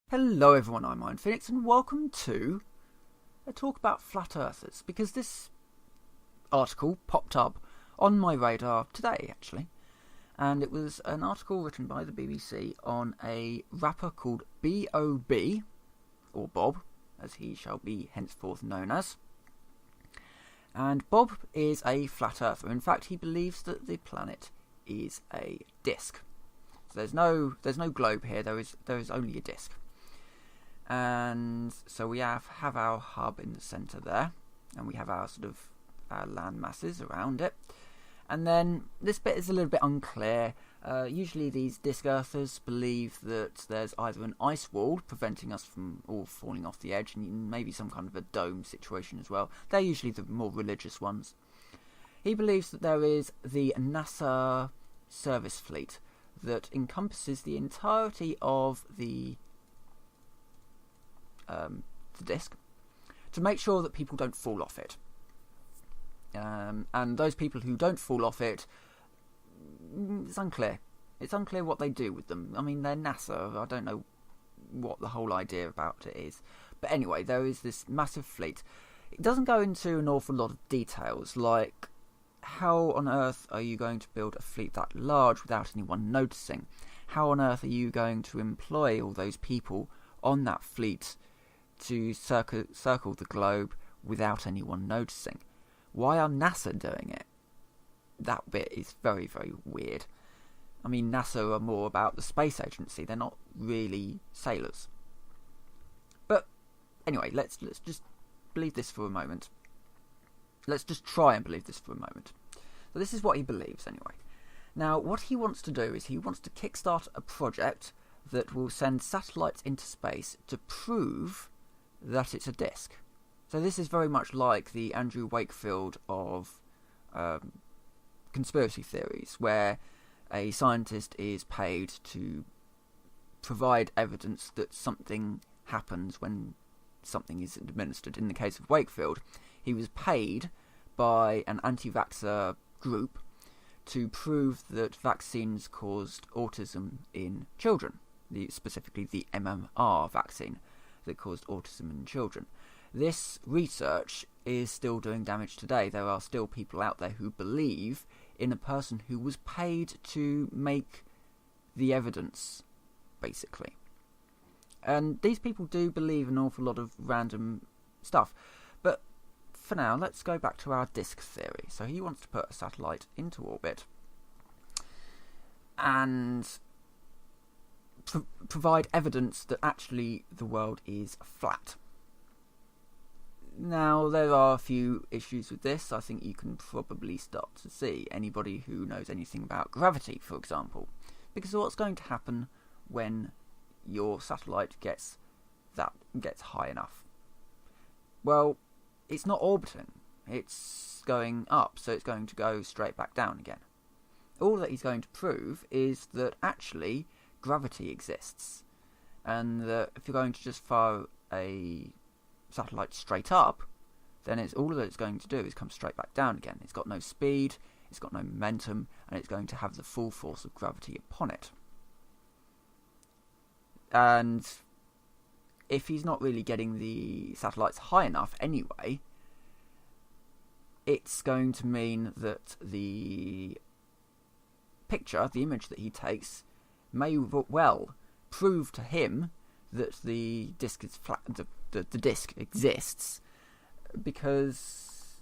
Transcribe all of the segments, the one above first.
Hello everyone, I'm Iron Phoenix and welcome to a talk about flat earthers, because this article popped up on my radar today actually, and it was an article written by the BBC on a rapper called B.o.b, or Bob as he shall be henceforth known as. And Bob is a flat earther. In fact, he believes that the planet is a disc. So there's no globe here, there is only a disc. And so we have our hub in the centre there, and we have our our land masses around it. And then this bit is a little bit unclear. Usually these disc earthers believe that there's either an ice wall preventing us from all falling off the edge, and maybe some kind of a dome situation as well. They're usually the more religious ones. He believes that there is the NASA service fleet that encompasses the entirety of the disc, to make sure that people don't fall off it. And those people who don't fall off it, it's unclear. It's unclear what they do with them. I mean, they're NASA. I don't know what the whole idea about it is. But anyway, there is this massive fleet. It doesn't go into an awful lot of details, like how on earth are you going to build a fleet that large without anyone noticing? How on earth are you going to employ all those people on that fleet to circle the globe without anyone noticing? Why are NASA doing it? That bit is very, very weird. I mean, NASA are more about the space agency. They're not really sailors. But anyway, let's just believe this for a moment. Let's just try and believe this for a moment. So this is what he believes anyway. Now, what he wants to do is he wants to kickstart a project that will send satellites into space to prove that it's a disk. So this is very much like the Andrew Wakefield of conspiracy theories, where a scientist is paid to provide evidence that something happens when something is administered. In the case of Wakefield, he was paid by an anti-vaxxer group to prove that vaccines caused autism in children, specifically the MMR vaccine that caused autism in children. This research is still doing damage today. There are still people out there who believe in a person who was paid to make the evidence, basically. And these people do believe an awful lot of random stuff. But for now, let's go back to our disk theory. So he wants to put a satellite into orbit and provide evidence that actually the world is flat. Now, there are a few issues with this. I think you can probably start to see, anybody who knows anything about gravity, for example. Because what's going to happen when your satellite gets high enough? Well, it's not orbiting. It's going up, so it's going to go straight back down again. All that he's going to prove is that actually gravity exists, and that if you're going to just fire a satellite straight up, then all that it's going to do is come straight back down again. It's got no speed, it's got no momentum, and it's going to have the full force of gravity upon it. And if he's not really getting the satellites high enough anyway, it's going to mean that the image that he takes may well prove to him that the disk is flat, the disk exists, because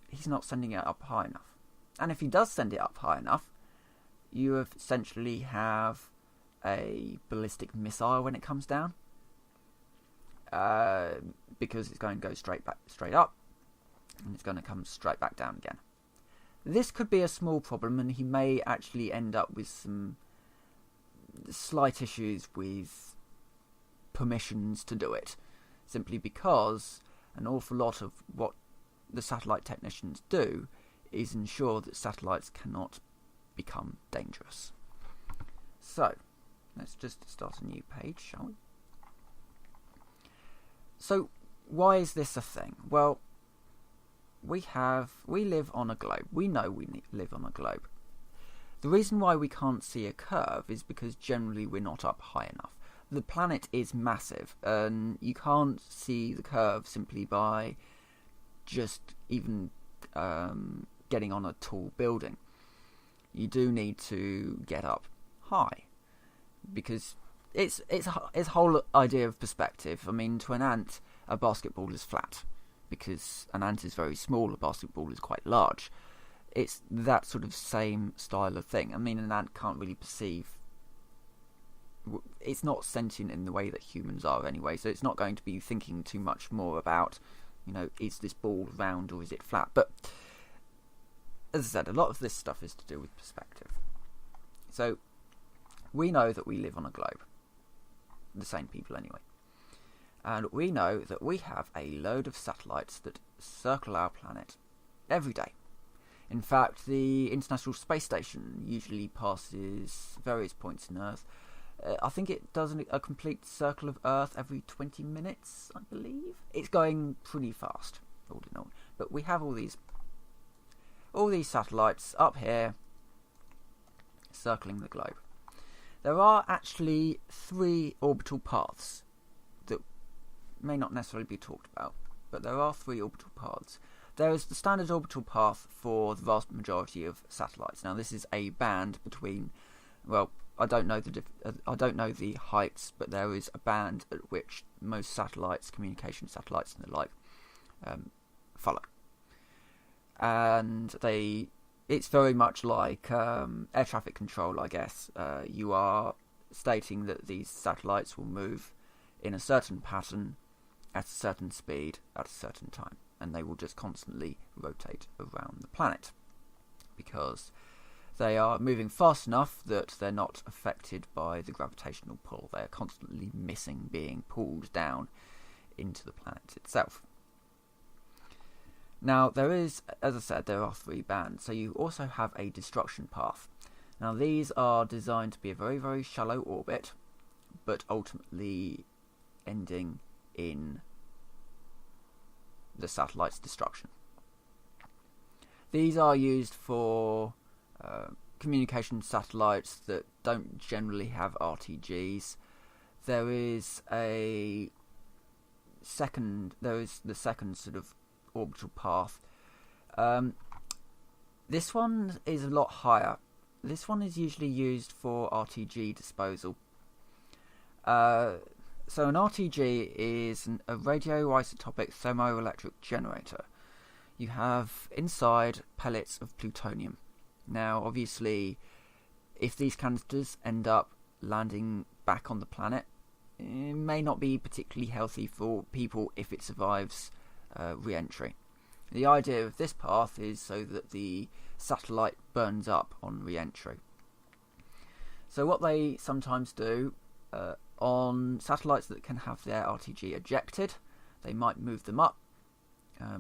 he's not sending it up high enough. And if he does send it up high enough, you essentially have a ballistic missile when it comes down, because it's going to go straight up, and it's going to come straight back down again. This could be a small problem, and he may actually end up with some slight issues with permissions to do it, simply because an awful lot of what the satellite technicians do is ensure that satellites cannot become dangerous. So, let's just start a new page, shall we? So, why is this a thing? Well, we live on a globe. We know we live on a globe. The reason why we can't see a curve is because generally we're not up high enough. the planet is massive, and you can't see the curve simply by just even getting on a tall building. You do need to get up high, because it's a whole idea of perspective. I mean, to an ant, a basketball is flat, because an ant is very small, a basketball is quite large. It's that sort of same style of thing. I mean, an ant can't really perceive. It's not sentient in the way that humans are anyway, so it's not going to be thinking too much more about, is this ball round or is it flat? But as I said, a lot of this stuff is to do with perspective. So we know that we live on a globe. The same people anyway. And we know that we have a load of satellites that circle our planet every day. In fact, the International Space Station usually passes various points in Earth. I think it does a complete circle of Earth every 20 minutes, I believe. It's going pretty fast, all in all. But we have all these satellites up here circling the globe. There are actually 3 orbital paths that may not necessarily be talked about, but there are 3 orbital paths. There is the standard orbital path for the vast majority of satellites. Now, this is a band between, well, I don't know the heights, but there is a band at which most satellites, communication satellites and the like, follow. And it's very much like air traffic control, I guess. You are stating that these satellites will move in a certain pattern at a certain speed at a certain time, and they will just constantly rotate around the planet because they are moving fast enough that they're not affected by the gravitational pull. They are constantly missing being pulled down into the planet itself. Now, there is, as I said, there are 3 bands, so you also have a destruction path. Now, these are designed to be a very, very shallow orbit, but ultimately ending in the satellite's destruction. These are used for communication satellites that don't generally have RTGs. There is the second sort of orbital path. This one is a lot higher. This one is usually used for RTG disposal. So an RTG is a radioisotopic thermoelectric generator. You have inside pellets of plutonium. Now, obviously, if these canisters end up landing back on the planet, it may not be particularly healthy for people if it survives re-entry. The idea of this path is so that the satellite burns up on re-entry. So what they sometimes do on satellites that can have their RTG ejected, they might move them up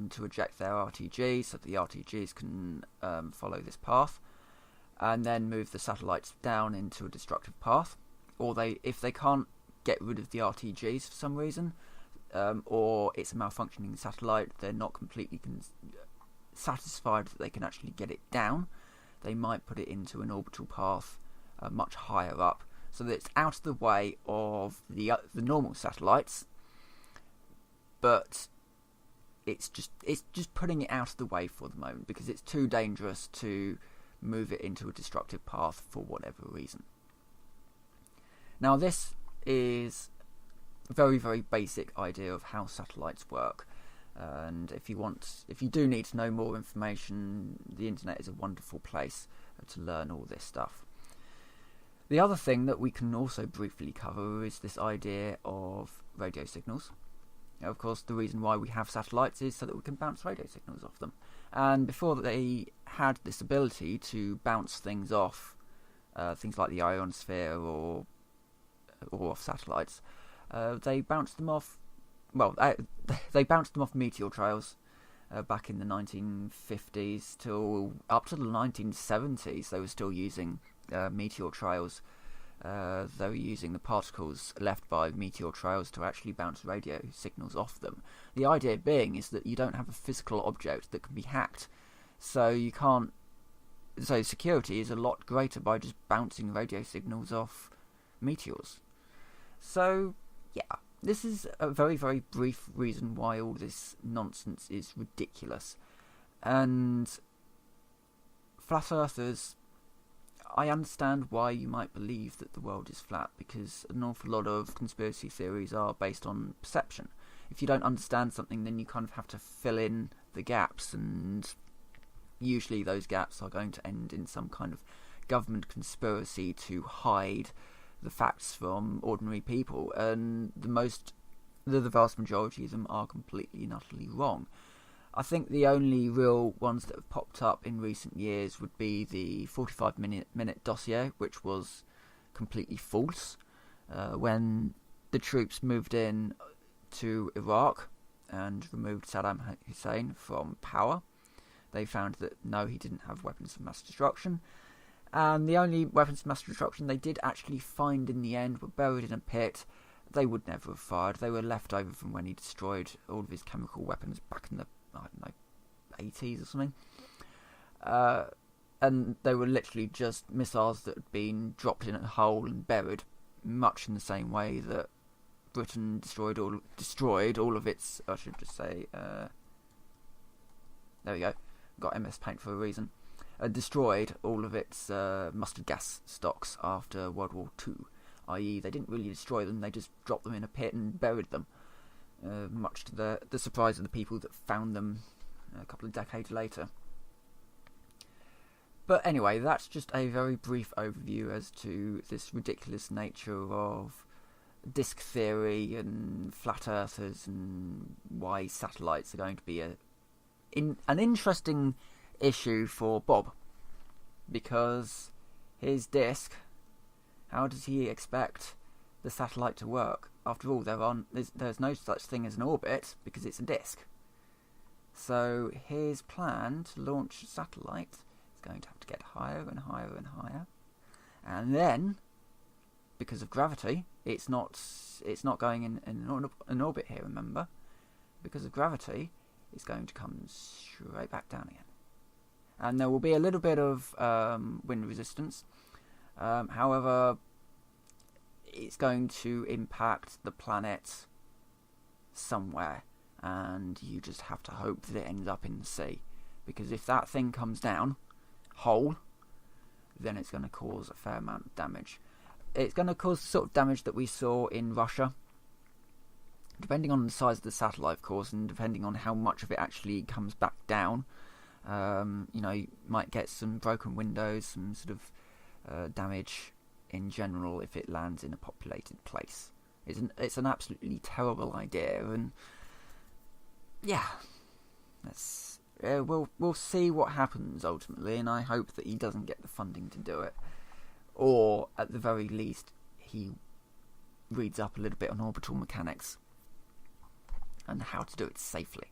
to eject their RTG so that the RTGs can follow this path, and then move the satellites down into a destructive path. Or if they can't get rid of the RTGs for some reason, or it's a malfunctioning satellite, they're not completely satisfied that they can actually get it down, they might put it into an orbital path much higher up, so that it's out of the way of the normal satellites, but it's just putting it out of the way for the moment because it's too dangerous to move it into a destructive path for whatever reason. Now, this is a very, very basic idea of how satellites work, and if you do need to know more information, the internet is a wonderful place to learn all this stuff. The other thing that we can also briefly cover is this idea of radio signals. Now, of course, the reason why we have satellites is so that we can bounce radio signals off them. And before they had this ability to bounce things off, things like the ionosphere or off satellites, they bounced them off. Well, they bounced them off meteor trails back in the 1950s till up to the 1970s. They were still using meteor trails. They were using the particles left by meteor trails to actually bounce radio signals off them. The idea being is that you don't have a physical object that can be hacked, so you can't. So security is a lot greater by just bouncing radio signals off meteors. So, yeah, this is a very, very brief reason why all this nonsense is ridiculous. And flat earthers, I understand why you might believe that the world is flat, because an awful lot of conspiracy theories are based on perception. If you don't understand something, then you kind of have to fill in the gaps, and usually those gaps are going to end in some kind of government conspiracy to hide the facts from ordinary people, and the vast majority of them are completely and utterly wrong. I think the only real ones that have popped up in recent years would be the 45-minute dossier, which was completely false. When the troops moved in to Iraq and removed Saddam Hussein from power, they found that no, he didn't have weapons of mass destruction. And the only weapons of mass destruction they did actually find in the end were buried in a pit. They would never have fired. They were left over from when he destroyed all of his chemical weapons back in the, 80s or something. And they were literally just missiles that had been dropped in a hole and buried, much in the same way that Britain destroyed all of its. I should just say, there we go. Got MS Paint for a reason. Destroyed all of its mustard gas stocks after World War II. I.e., they didn't really destroy them; they just dropped them in a pit and buried them. Much to the surprise of the people that found them a couple of decades later. But anyway, that's just a very brief overview as to this ridiculous nature of disk theory and flat earthers, and why satellites are going to be an interesting issue for Bob, because his disk, how does he expect the satellite to work? After all, there's no such thing as an orbit because it's a disk. So his plan to launch a satellite is going to have to get higher and higher and higher, and then, because of gravity, it's not going in an orbit here. Remember, because of gravity, it's going to come straight back down again, and there will be a little bit of wind resistance. However, it's going to impact the planet somewhere, and you just have to hope that it ends up in the sea, because if that thing comes down whole, then it's going to cause a fair amount of damage. It's going to cause the sort of damage that we saw in Russia, depending on the size of the satellite, of course, and depending on how much of it actually comes back down. You might get some broken windows, some sort of damage in general if it lands in a populated place. It's an absolutely terrible idea, and yeah, we'll see what happens ultimately, and I hope that he doesn't get the funding to do it, or at the very least he reads up a little bit on orbital mechanics and how to do it safely.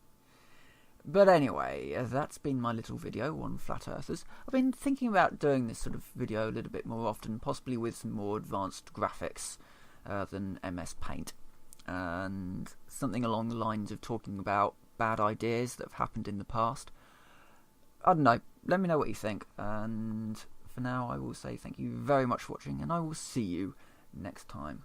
But anyway, that's been my little video on flat earthers. I've been thinking about doing this sort of video a little bit more often, possibly with some more advanced graphics than MS Paint, and something along the lines of talking about bad ideas that have happened in the past. I don't know, let me know what you think, and for now I will say thank you very much for watching, and I will see you next time.